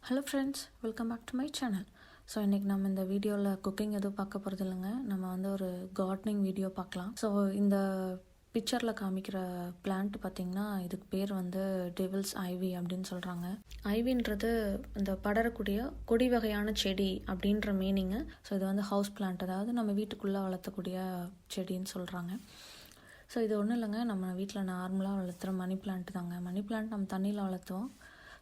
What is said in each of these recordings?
Hello friends, welcome back to my channel. So இன்றைக்கி நம்ம இந்த வீடியோவில் குக்கிங் எதுவும் பார்க்க போகிறது இல்லைங்க. நம்ம வந்து ஒரு கார்டனிங் வீடியோ பார்க்கலாம். ஸோ இந்த பிக்சரில் காமிக்கிற பிளான்ட் பார்த்திங்கன்னா இதுக்கு பேர் வந்து டெவில்ஸ் ஐவி அப்படின்னு சொல்கிறாங்க. ஐவின்றது இந்த படரக்கூடிய கொடி வகையான செடி அப்படின்ற மீனிங்கு. ஸோ இது வந்து ஹவுஸ் பிளான்ட், அதாவது நம்ம வீட்டுக்குள்ளே வளர்த்தக்கூடிய செடின்னு சொல்கிறாங்க. ஸோ இது ஒன்றும் இல்லைங்க, நம்ம வீட்டில் நார்மலாக வளர்த்துற மணி பிளான்ட் தாங்க. மணி பிளான்ட் நம்ம தண்ணியில் வளர்த்துவோம்.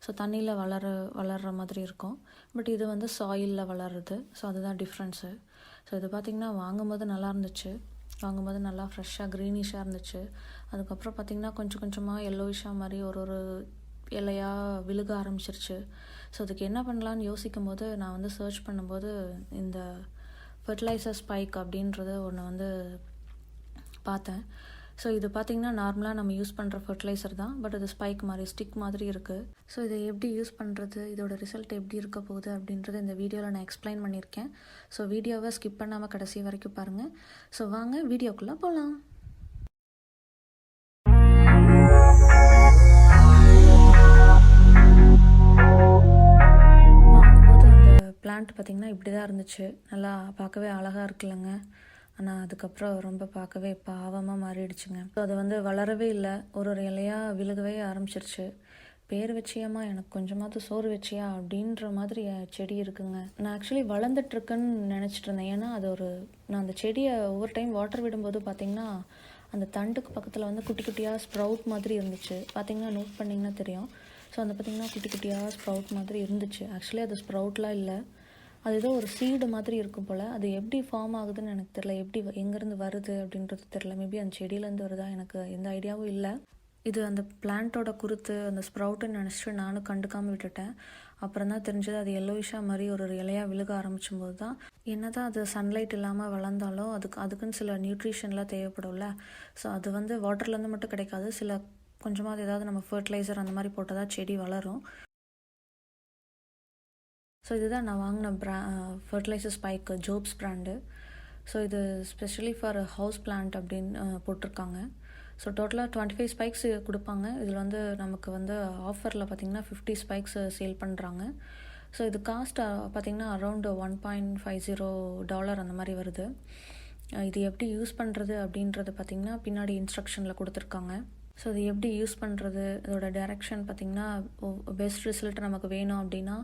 ஸோ தண்ணியில் வளர்கிற மாதிரி இருக்கும். பட் இது வந்து சாயிலில் வளருது. ஸோ அதுதான் டிஃப்ரென்ஸு. ஸோ இது பார்த்திங்கன்னா வாங்கும்போது நல்லா இருந்துச்சு. வாங்கும்போது நல்லா ஃப்ரெஷ்ஷாக க்ரீனிஷாக இருந்துச்சு. அதுக்கப்புறம் பார்த்திங்கன்னா கொஞ்சம் கொஞ்சமாக எல்லோயிஷாக மாதிரி ஒரு இலையாக விழுக ஆரம்பிச்சிருச்சு. ஸோ அதுக்கு என்ன பண்ணலான்னு யோசிக்கும் போது நான் வந்து சர்ச் பண்ணும்போது இந்த FertilizerSpike அப்படின்றது ஒன்று வந்து பார்த்தேன். ஸோ இது பார்த்திங்கன்னா நார்மலாக நம்ம யூஸ் பண்ணுற ஃபர்டிலைசர் தான். பட் அது ஸ்பைக் மாதிரி ஸ்டிக் மாதிரி இருக்குது. ஸோ இதை எப்படி யூஸ் பண்ணுறது, இதோட ரிசல்ட் எப்படி இருக்க போகுது அப்படின்றத இந்த வீடியோவில் நான் எக்ஸ்பிளைன் பண்ணியிருக்கேன். ஸோ வீடியோவை ஸ்கிப் பண்ணாமல் கடைசி வரைக்கும் பாருங்கள். ஸோ வாங்க வீடியோக்குள்ளே போகலாம். வாங்கும்போது அந்த பிளான்ட் பார்த்திங்கன்னா இப்படி தான் இருந்துச்சு. நல்லா பார்க்கவே அழகாக இருக்குல்லங்க. ஆனால் அதுக்கப்புறம் ரொம்ப பார்க்கவே பாவமாக மாறிடுச்சுங்க. ஸோ அது வந்து வளரவே இல்லை, ஒரு இலையாக விழுகவே ஆரம்பிச்சிருச்சு. பேர் வச்சியாமா, எனக்கு கொஞ்சமாவது சோறு வச்சியா அப்படின்ற மாதிரி செடி இருக்குங்க. நான் ஆக்சுவலி வளர்ந்துட்டுருக்குன்னு நினச்சிட்டு இருந்தேன். ஏன்னா அது நான் அந்த செடியை ஒவ்வொரு டைம் வாட்டர் விடும்போது பார்த்திங்கன்னா அந்த தண்டுக்கு பக்கத்தில் வந்து குட்டி குட்டியாக ஸ்ப்ரவுட் மாதிரி இருந்துச்சு. பார்த்திங்கன்னா நோட் பண்ணிங்கன்னா தெரியும். ஸோ அந்த பார்த்திங்கன்னா குட்டி குட்டியாக ஸ்ப்ரவுட் மாதிரி இருந்துச்சு. ஆக்சுவலி அது ஸ்ப்ரவுட்லாம் இல்லை, அது ஏதோ ஒரு சீடு மாதிரி இருக்கும் போல். அது எப்படி ஃபார்ம் ஆகுதுன்னு எனக்கு தெரில, எப்படி எங்கேருந்து வருது அப்படின்றது தெரில. மேபி அந்த செடியிலேருந்து வருதா, எனக்கு எந்த ஐடியாவும் இல்லை. இது அந்த பிளான்ட்டோட குருத்து அந்த ஸ்ப்ரவுட்டுன்னு நினச்சிட்டு நானும் கண்டுக்காமல் விட்டுட்டேன். அப்புறம் தான் தெரிஞ்சது அது எல்லோயிஷாக மாதிரி ஒரு இலையாக விழுக ஆரம்பிச்சும்போது தான், என்ன தான் அது சன்லைட் இல்லாமல் வளர்ந்தாலும் அதுக்குன்னு சில நியூட்ரிஷன்லாம் தேவைப்படும்ல. ஸோ அது வந்து வாட்டர்லேருந்து மட்டும் கிடைக்காது, சில கொஞ்சமாக ஏதாவது நம்ம ஃபர்டிலைசர் அந்த மாதிரி போட்டால் தான் செடி வளரும். ஸோ இதுதான் நான் வாங்கின FertilizerSpike-Jobe's பிராண்டு. ஸோ இது ஸ்பெஷலி ஃபார் ஹவுஸ் பிளான்ட் அப்படின்னு போட்டிருக்காங்க. ஸோ டோட்டலாக 25 ஸ்பைக்ஸ் கொடுப்பாங்க. இதில் வந்து நமக்கு வந்து ஆஃபரில் பார்த்திங்கன்னா 50 ஸ்பைக்ஸ் சேல் பண்ணுறாங்க. ஸோ இது காஸ்ட் பார்த்திங்கன்னா அரௌண்ட் $1.50 அந்த மாதிரி வருது. இது எப்படி யூஸ் பண்ணுறது அப்படின்றது பார்த்திங்கன்னா பின்னாடி இன்ஸ்ட்ரக்ஷனில் கொடுத்துருக்காங்க. ஸோ இது எப்படி யூஸ் பண்ணுறது, இதோட டைரக்ஷன் பார்த்திங்கன்னா பெஸ்ட் ரிசல்ட் நமக்கு வேணும் அப்படின்னா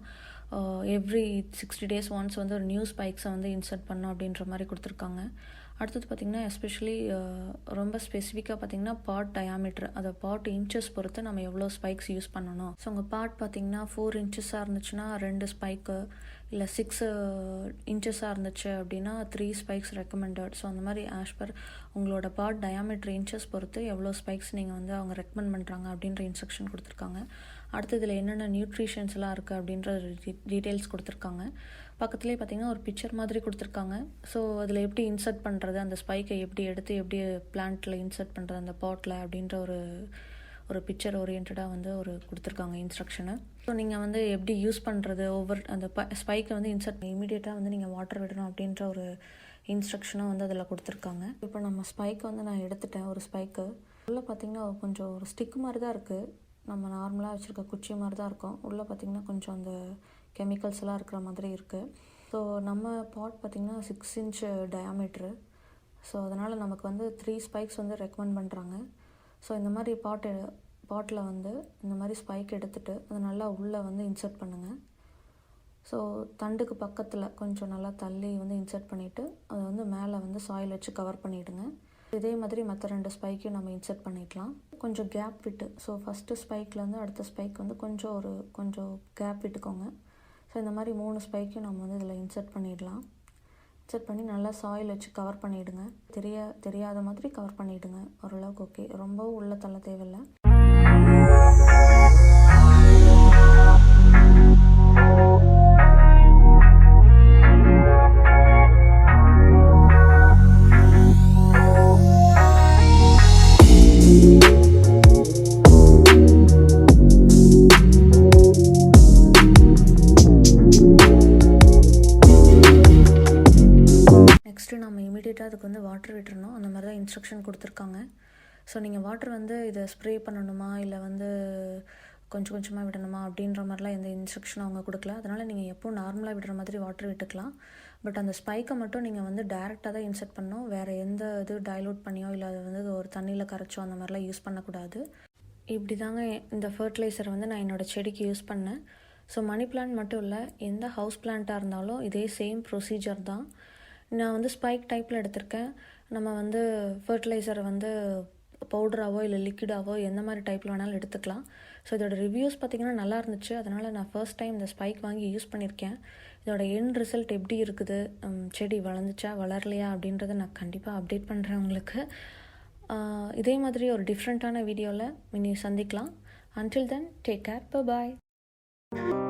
எவ்ரி 60 days ஒன்ஸ் வந்து ஒரு நியூ ஸ்பைக்ஸை வந்து இன்சர்ட் பண்ணோம் அப்படின்ற மாதிரி கொடுத்துருக்காங்க. அடுத்தது பார்த்திங்கன்னா எஸ்பெஷலி ரொம்ப ஸ்பெசிஃபிக்காக பார்த்திங்கன்னா பாட் டயாமீட்டர், அதை பாட் இன்ச்சஸ் பொறுத்து நம்ம எவ்வளோ ஸ்பைக்ஸ் யூஸ் பண்ணணும். ஸோ உங்கள் பாட் பார்த்திங்கன்னா 4 inches இருந்துச்சுன்னா 2 ஸ்பைக்கு, இல்லை 6 inches இருந்துச்சு அப்படின்னா 3 ஸ்பைக்ஸ் ரெக்கமெண்டட். ஸோ அந்த மாதிரி ஆஸ் பர் உங்களோட பாட் டயாமீட்டர் இன்ச்சஸ் பொறுத்து எவ்வளோ ஸ்பைக்ஸ் நீங்கள் வந்து அவங்க ரெக்கமெண்ட் பண்ணுறாங்க அப்படின்ற இன்ஸ்ட்ரக்ஷன் கொடுத்துருக்காங்க. அடுத்து இதில் என்னென்ன நியூட்ரிஷன்ஸ்லாம் இருக்குது அப்படின்ற டீட்டெயில்ஸ் கொடுத்துருக்காங்க. பக்கத்துலேயே பார்த்திங்கன்னா ஒரு பிக்சர் மாதிரி கொடுத்துருக்காங்க. ஸோ அதில் எப்படி இன்சர்ட் பண்ணுறது, அந்த ஸ்பைக்கை எப்படி எடுத்து எப்படி பிளான்ட்டில் இன்சர்ட் பண்ணுறது அந்த பாட்டில் அப்படின்ற ஒரு பிக்சர் ஓரியன்டாக வந்து கொடுத்துருக்காங்க இன்ஸ்ட்ரக்ஷனு. ஸோ நீங்கள் வந்து எப்படி யூஸ் பண்ணுறது, அந்த ஸ்பைக்கை வந்து இன்சர்ட் இமீடியட்டாக வந்து நீங்கள் வாட்டர் விடணும் அப்படின்ற ஒரு இன்ஸ்ட்ரக்ஷனும் வந்து அதில் கொடுத்துருக்காங்க. இப்போ நம்ம ஸ்பைக்கை வந்து நான் எடுத்துட்டேன். ஒரு ஸ்பைக்கு உள்ளே பார்த்திங்கன்னா கொஞ்சம் ஒரு ஸ்டிக் மாதிரி தான் இருக்குது. நம்ம நார்மலாக வச்சுருக்க குச்சி மாதிரி தான் இருக்கும். உள்ளே பார்த்திங்கன்னா கொஞ்சம் அந்த கெமிக்கல்ஸ்லாம் இருக்கிற மாதிரி இருக்குது. ஸோ நம்ம பாட் பார்த்திங்கன்னா 6 inch டயாமீட்ரு. ஸோ அதனால் நமக்கு வந்து 3 ஸ்பைக்ஸ் வந்து ரெக்கமெண்ட் பண்ணுறாங்க. ஸோ இந்த மாதிரி பாட்டில் வந்து இந்த மாதிரி ஸ்பைக் எடுத்துகிட்டு அது நல்லா உள்ளே வந்து இன்சர்ட் பண்ணுங்கள். ஸோ தண்டுக்கு பக்கத்தில் கொஞ்சம் நல்லா தள்ளி வந்து இன்சர்ட் பண்ணிவிட்டு அதை வந்து மேலே வந்து சாயில் வச்சு கவர் பண்ணிவிடுங்க. இதே மாதிரி மற்ற 2 ஸ்பைக்கையும் நம்ம இன்சர்ட் பண்ணிக்கலாம். கொஞ்சம் கேப் விட்டு, ஸோ ஃபஸ்ட்டு ஸ்பைக்லேருந்து அடுத்த ஸ்பைக் வந்து கொஞ்சம் கேப் விட்டுக்கோங்க. ஸோ இந்த மாதிரி 3 ஸ்பைக்கையும் நம்ம வந்து இதில் இன்சர்ட் பண்ணிடலாம். இன்சர்ட் பண்ணி நல்லா சாயில் வச்சு கவர் பண்ணிவிடுங்க. தெரியாத மாதிரி கவர் பண்ணிவிடுங்க. ஓரளவுக்கு ஓகே, ரொம்பவும் உள்ள தள்ள தேவையில்லை. நெக்ஸ்ட்டு நம்ம இமீடியட்டாக அதுக்கு வந்து வாட்டர் விட்டுறணும். அந்த மாதிரி தான் இன்ஸ்ட்ரக்ஷன் கொடுத்துருக்காங்க. ஸோ நீங்கள் வாட்டர் வந்து இதை ஸ்ப்ரே பண்ணணுமா இல்லை வந்து கொஞ்சம் கொஞ்சமாக விடணுமா அப்படின்ற மாதிரிலாம் எந்த இன்ஸ்ட்ரக்ஷனும் அவங்க கொடுக்கல. அதனால் நீங்கள் எப்போவும் நார்மலாக விடுற மாதிரி வாட்டர் விட்டுக்கலாம். பட் அந்த ஸ்பைக்கை மட்டும் நீங்கள் வந்து டேரெக்டாக தான் இன்செர்ட் பண்ணணும். வேறு எந்த இது டைலூட் பண்ணியோ இல்லை அது வந்து ஒரு தண்ணியில் கரைச்சோ அந்த மாதிரிலாம் யூஸ் பண்ணக்கூடாது. இப்படி தாங்க இந்த ஃபர்டிலைசர் வந்து நான் என்னோடய செடிக்கு யூஸ் பண்ணேன். ஸோ மணி பிளான்ட் மட்டும் இல்லை, எந்த ஹவுஸ் பிளான்ட்டாக இருந்தாலும் இதே சேம் ப்ரொசீஜர் தான். நான் வந்து ஸ்பைக் டைப்பில் எடுத்திருக்கேன். நம்ம வந்து ஃபர்டிலைசரை வந்து பவுடராகவோ இல்லை லிக்விடாகவோ எந்த மாதிரி டைப்பில் வேணாலும் எடுத்துக்கலாம். ஸோ இதோட ரிவ்யூஸ் பார்த்திங்கன்னா நல்லா இருந்துச்சு. அதனால் நான் ஃபர்ஸ்ட் டைம் இந்த ஸ்பைக் வாங்கி யூஸ் பண்ணியிருக்கேன். இதோட எண்ட் ரிசல்ட் எப்படி இருக்குது, செடி வளர்ந்துச்சா வளரலையா அப்படின்றத நான் கண்டிப்பாக அப்டேட் பண்ணுறேன் உங்களுக்கு. இதே மாதிரி ஒரு டிஃப்ரெண்ட்டான வீடியோவில் இனி சந்திக்கலாம். Until then, take care. Bye-bye.